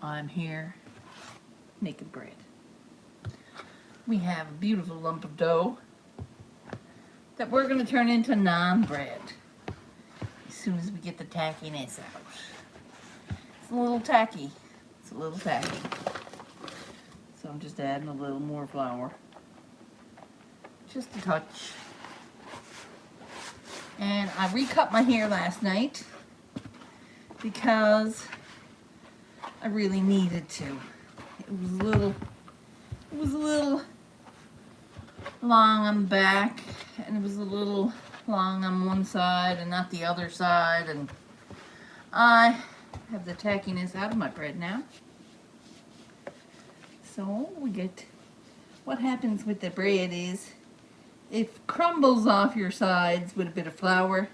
I'm here making bread. We have a beautiful lump of dough that we're going to turn into naan bread as soon as we get the tackiness out. It's a little tacky. It's a little tacky. So I'm just adding a little more flour. Just a touch. And I recut my hair last night because I really needed to. It was a little long on the back, and it was a little long on one side and not the other side, and I have the tackiness out of my bread now. So what happens with the bread is it crumbles off your sides with a bit of flour,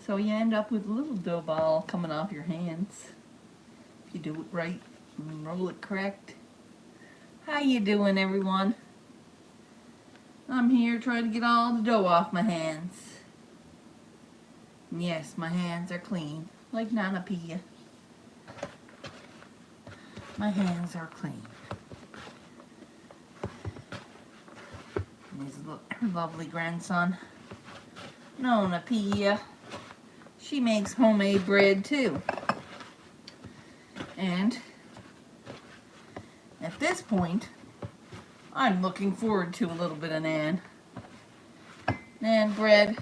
so you end up with a little dough ball coming off your hands if you do it right and roll it correct. How you doing, everyone? I'm here trying to get all the dough off my hands. And yes, my hands are clean, like Nana Pia. My hands are clean. And his lovely grandson, Nona Pia. She makes homemade bread too. And at this point, I'm looking forward to a little bit of naan. Naan bread.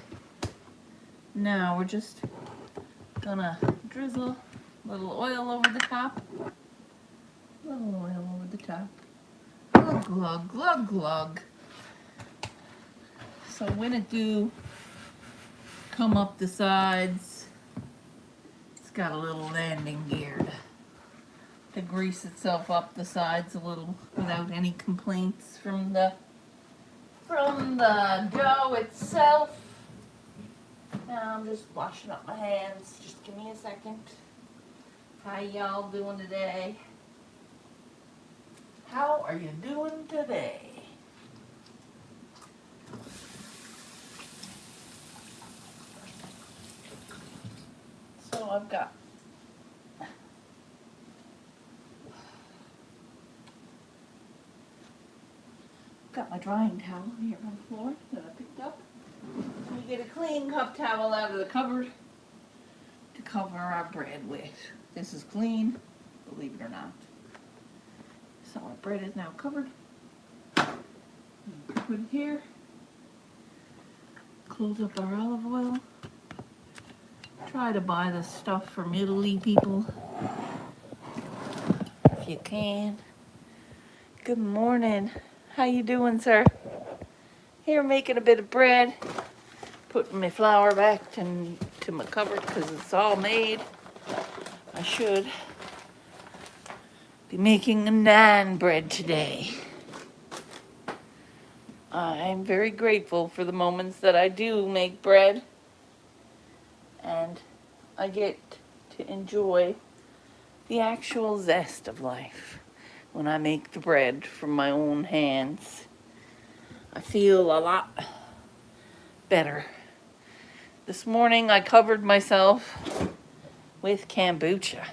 Now we're just gonna drizzle a little oil over the top. A little oil over the top. Glug, glug, glug, glug. So when it do come up the sides, it's got a little landing gear to grease itself up the sides a little without any complaints from the dough itself. Now I'm just washing up my hands. Just give me a second. How y'all doing today? How are you doing today? So I've got my drying towel here on the floor that I picked up. We get a clean cup towel out of the cupboard to cover our bread with. This is clean, believe it or not. So our bread is now covered. Put it here. Close up our olive oil. Try to buy this stuff from Italy, people, if you can. Good morning. How you doing, sir? Here making a bit of bread. Putting my flour back to my cupboard because it's all made. I should be making a naan bread today. I'm very grateful for the moments that I do make bread, and I get to enjoy the actual zest of life when I make the bread from my own hands. I feel a lot better. This morning I covered myself with kombucha.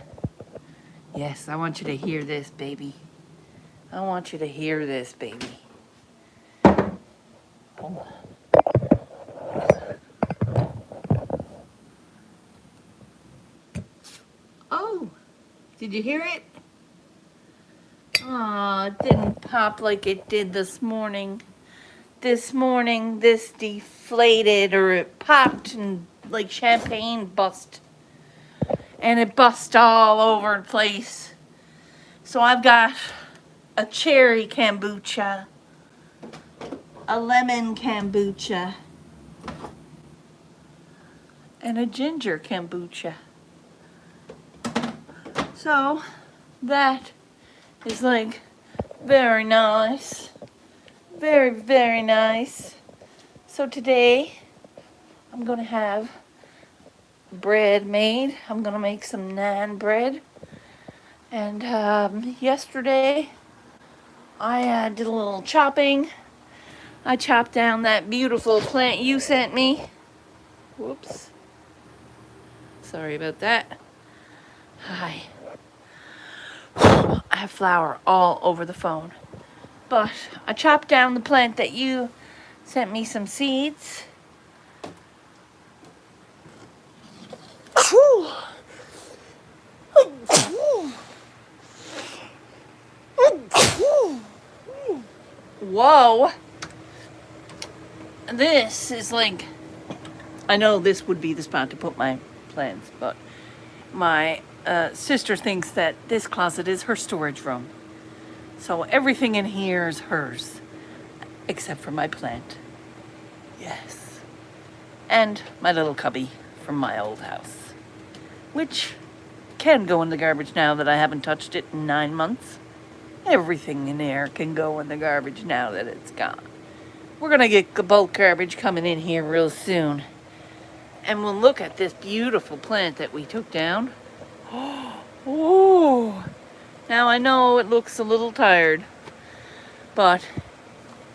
Yes, I want you to hear this, baby. I want you to hear this, baby. Hold on. Oh, did you hear it? Oh, it didn't pop like it did this morning. This morning, this deflated, or it popped and like champagne bust. And it bust all over the place. So I've got a cherry kombucha, a lemon kombucha, and a ginger kombucha. So that is like very nice. Very, very nice. So today I'm going to have bread made. I'm going to make some naan bread. And yesterday I did a little chopping. I chopped down that beautiful plant you sent me. Whoops. Sorry about that. Hi. I have flour all over the phone. But I chopped down the plant that you sent me some seeds. Whoa. This is like, I know this would be the spot to put my plants, but my sister thinks that this closet is her storage room. So everything in here is hers, except for my plant. Yes. And my little cubby from my old house, which can go in the garbage now that I haven't touched it in 9 months. Everything in there can go in the garbage now that it's gone. We're gonna get the bulk garbage coming in here real soon. And we'll look at this beautiful plant that we took down. Oh, now I know it looks a little tired, but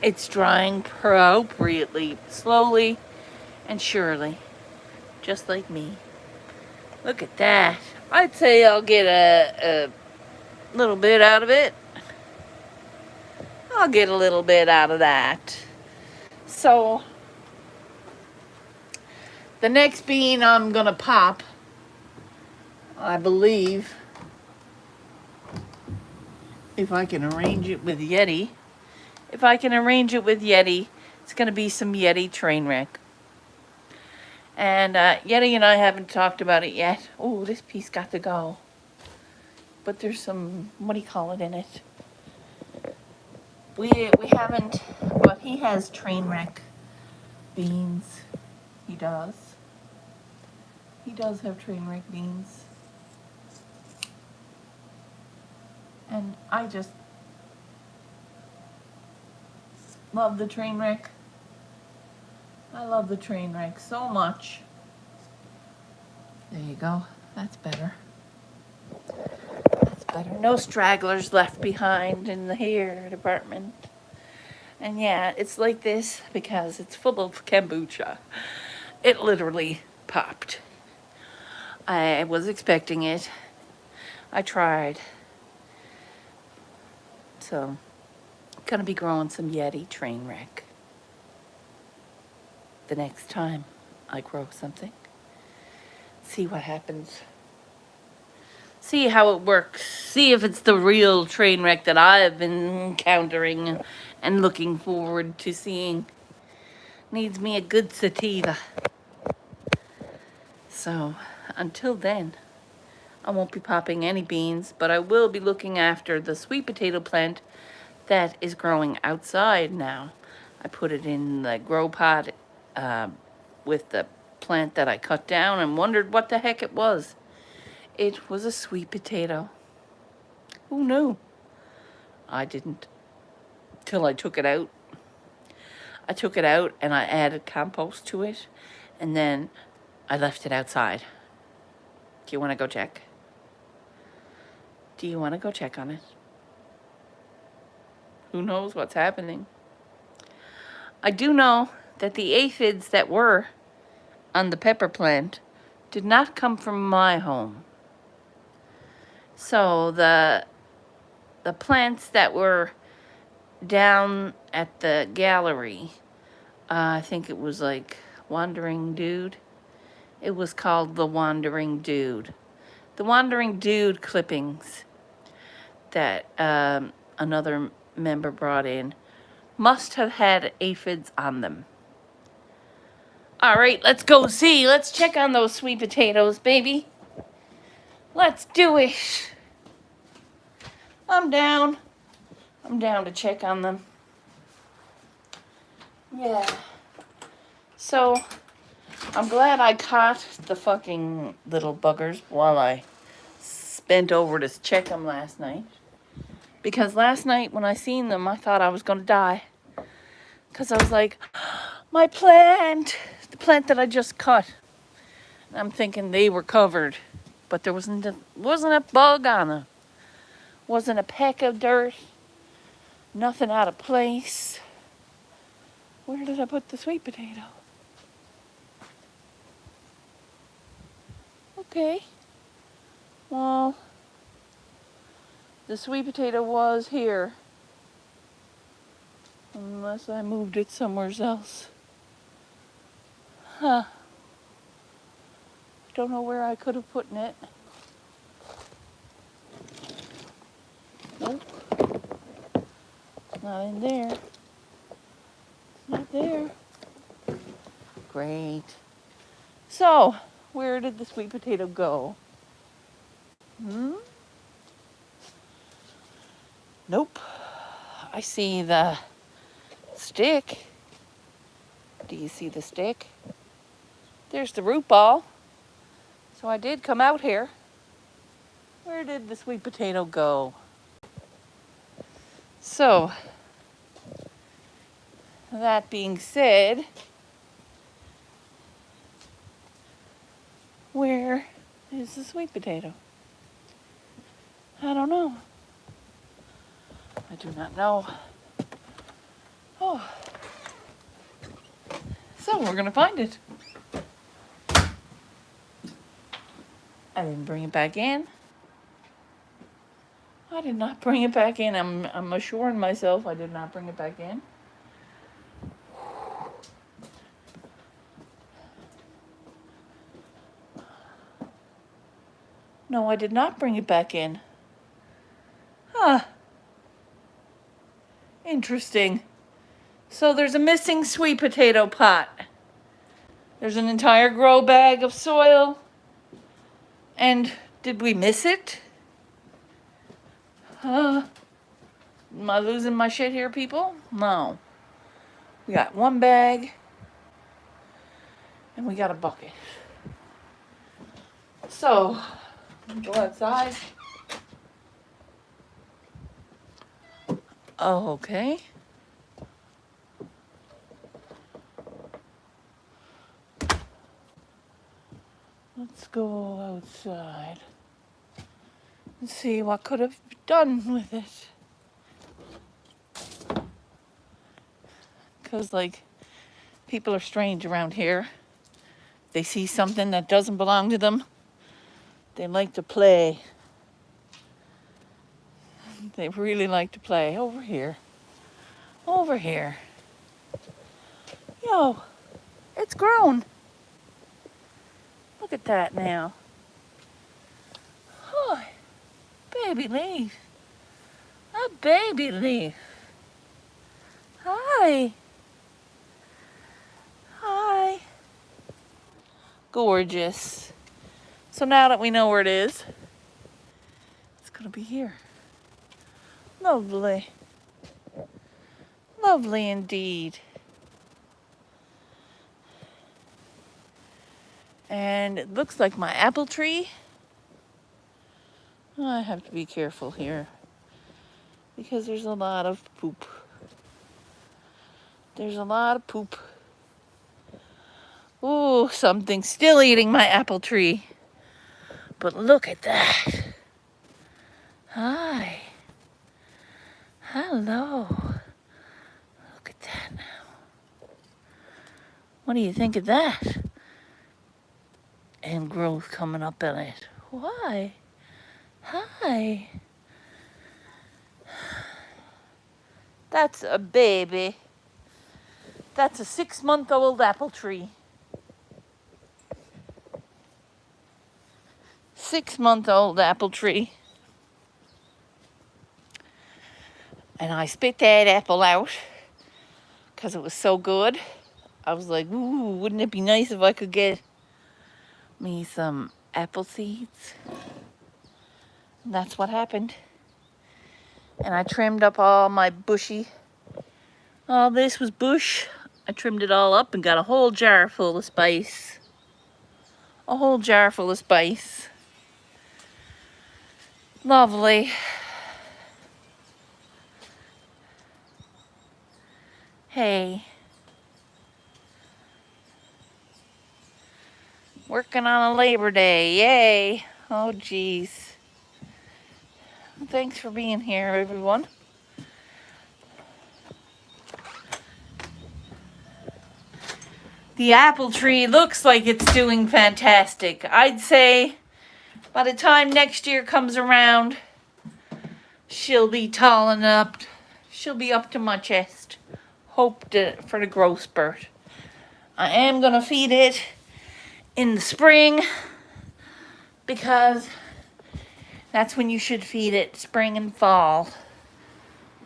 it's drying appropriately, slowly and surely, just like me. Look at that. I'd say I'll get a little bit out of it. I'll get a little bit out of that. So, the next bean I'm gonna pop, I believe, if I can arrange it with Yeti, it's gonna be some Yeti train wreck. And Yeti and I haven't talked about it yet. Oh, this piece got to go. But there's some, what do you call it in it? We haven't, but he has train wreck beans. He does. He does have train wreck beans. And I just love the train wreck. I love the train wreck so much. There you go. That's better. That's better. No stragglers left behind in the hair department. And yeah, it's like this because it's full of kombucha. It literally popped. I was expecting it. I tried. So, gonna be growing some Yeti train wreck the next time I grow something. See what happens. See how it works. See if it's the real train wreck that I've been encountering and looking forward to seeing. Needs me a good sativa. So, until then, I won't be popping any beans, but I will be looking after the sweet potato plant that is growing outside now. I put it in the grow pot with the plant that I cut down and wondered what the heck it was. It was a sweet potato. Who knew? I didn't, till I took it out. I took it out and I added compost to it, and then I left it outside. Do you want to go check? Do you want to go check on it? Who knows what's happening? I do know that the aphids that were on the pepper plant did not come from my home. So the plants that were down at the gallery, I think it was like Wandering Dude. It was called the Wandering Dude. The Wandering Dude clippings that another member brought in must have had aphids on them. All right, let's go see. Let's check on those sweet potatoes, baby. Let's do it. I'm down. I'm down to check on them. Yeah. So, I'm glad I caught the fucking little buggers while I bent over to check them last night. Because last night when I seen them, I thought I was going to die. Because I was like, my plant, the plant that I just cut. And I'm thinking they were covered, but there wasn't a bug on them. Wasn't a peck of dirt. Nothing out of place. Where did I put the sweet potato? Okay. Well, the sweet potato was here. Unless I moved it somewhere else. Huh. Don't know where I could have put it. Nope. Not in there. Not there. Great. So, where did the sweet potato go? Nope. I see the stick. Do you see the stick? There's the root ball. So I did come out here. Where did the sweet potato go? So, that being said, where is the sweet potato? I don't know. I do not know. Oh. So we're gonna find it. I didn't bring it back in. I did not bring it back in. I'm assuring myself I did not bring it back in. No, I did not bring it back in. Huh. Interesting. So there's a missing sweet potato pot. There's an entire grow bag of soil. And did we miss it? Am I losing my shit here, people? No. We got one bag. And we got a bucket. So, go outside. Oh, okay. Let's go outside and see what could have done with it. Because, like, people are strange around here. They see something that doesn't belong to them, they like to play. They really like to play. Over here. Over here. Yo, it's grown. Look at that now. Oh, baby leaf. A baby leaf. Hi. Hi. Gorgeous. So now that we know where it is, it's gonna be here. Lovely. Lovely indeed. And it looks like my apple tree. I have to be careful here because there's a lot of poop. There's a lot of poop. Ooh, something's still eating my apple tree. But look at that. Hi. Hello. Look at that now. What do you think of that? And growth coming up in it. Why? Hi. That's a baby. That's a 6-month-old apple tree. 6-month-old apple tree. And I spit that apple out because it was so good. I was like, ooh, wouldn't it be nice if I could get me some apple seeds? And that's what happened. And I trimmed up all my bushy. All this was bush. I trimmed it all up and got a whole jar full of spice. A whole jar full of spice. Lovely. Hey. Working on a Labor Day. Yay. Oh, geez. Thanks for being here, everyone. The apple tree looks like it's doing fantastic. I'd say by the time next year comes around, she'll be tall enough. She'll be up to my chest. Hope for the growth spurt. I am going to feed it in the spring because that's when you should feed it, spring and fall.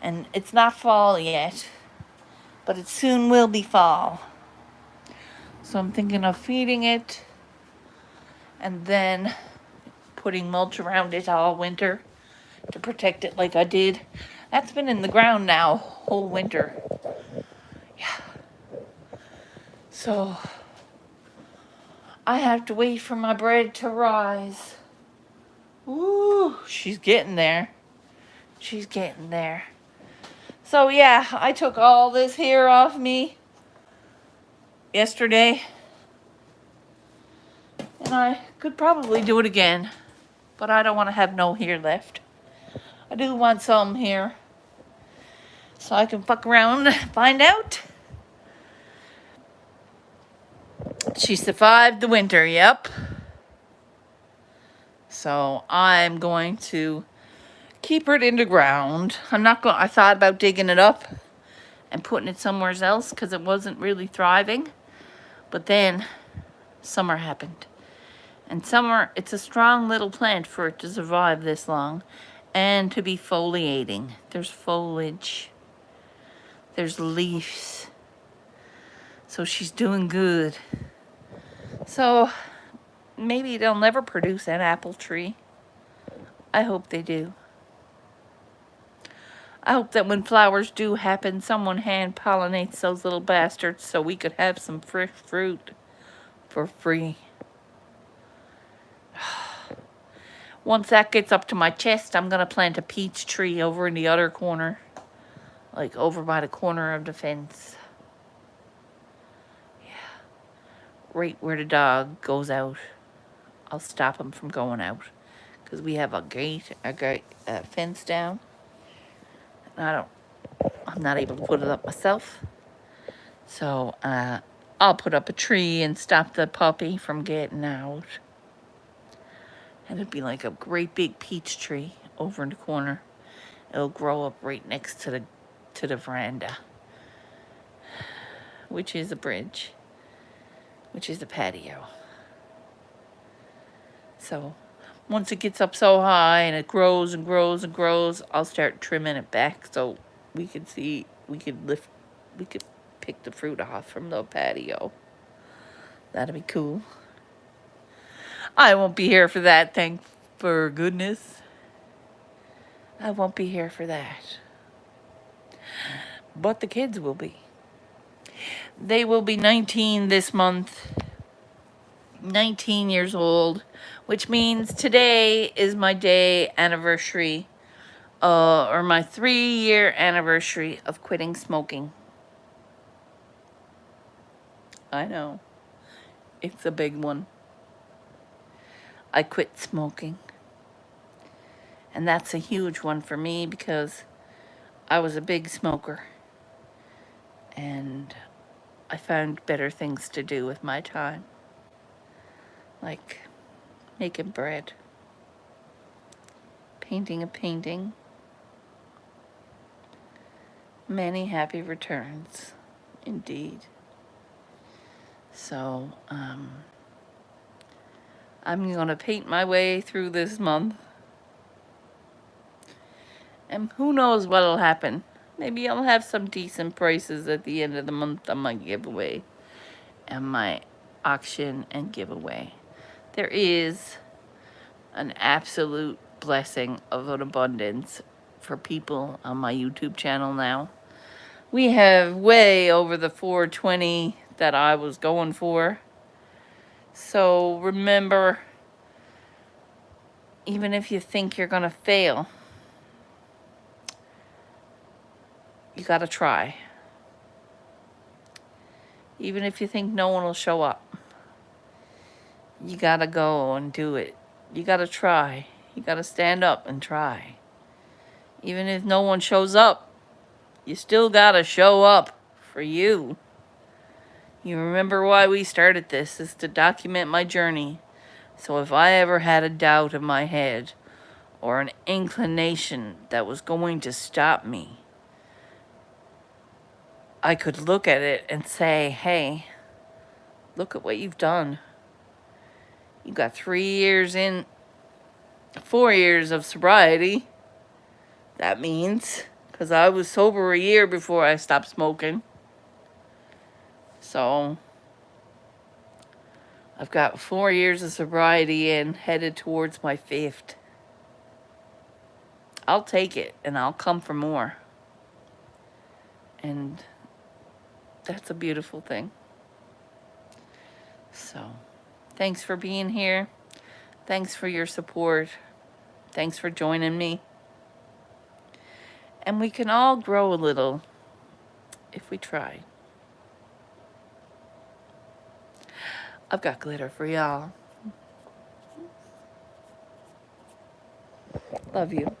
And it's not fall yet, but it soon will be fall. So I'm thinking of feeding it and then putting mulch around it all winter to protect it like I did. That's been in the ground now whole winter. Yeah. So I have to wait for my bread to rise. Ooh, she's getting there. She's getting there. So yeah, I took all this hair off me yesterday. And I could probably do it again. But I don't want to have no hair left. I do want some hair. So I can fuck around and find out. She survived the winter, yep. So I'm going to keep it in the ground. I thought about digging it up and putting it somewhere else because it wasn't really thriving. But then summer happened. And summer, it's a strong little plant for it to survive this long and to be foliating. There's foliage. There's leaves. So she's doing good. So maybe they'll never produce an apple tree. I hope they do. I hope that when flowers do happen, someone hand pollinates those little bastards so we could have some fresh fruit for free. Once that gets up to my chest, I'm going to plant a peach tree over in the other corner. Like over by the corner of the fence. Yeah. Right where the dog goes out. I'll stop him from going out. Because we have a fence down. And I'm not able to put it up myself. So I'll put up a tree and stop the puppy from getting out. And it'd be like a great big peach tree over in the corner. It'll grow up right next to the veranda, which is a bridge, which is the patio. So once it gets up so high and it grows and grows and grows, I'll start trimming it back so we could pick the fruit off from the patio. That'd be cool. I won't be here for that, thank for goodness. I won't be here for that. But the kids will be. They will be 19 this month. 19 years old, which means today is my day anniversary, or my 3-year anniversary of quitting smoking. I know. It's a big one. I quit smoking. And that's a huge one for me because I was a big smoker. And I found better things to do with my time. Like making bread. Painting a painting. Many happy returns. Indeed. So, I'm going to paint my way through this month. And who knows what'll happen. Maybe I'll have some decent prices at the end of the month on my giveaway. And my auction and giveaway. There is an absolute blessing of an abundance for people on my YouTube channel now. We have way over the 420 that I was going for. So remember, even if you think you're going to fail, you got to try. Even if you think no one will show up, you got to go and do it. You got to try. You got to stand up and try. Even if no one shows up, you still got to show up for you. You remember why we started this, is to document my journey. So if I ever had a doubt in my head, or an inclination that was going to stop me, I could look at it and say, hey, look at what you've done. You got 4 years of sobriety. That means, because I was sober a year before I stopped smoking. So I've got 4 years of sobriety and headed towards my 5th. I'll take it and I'll come for more. And that's a beautiful thing. So thanks for being here. Thanks for your support. Thanks for joining me. And we can all grow a little if we try. I've got glitter for y'all. Love you.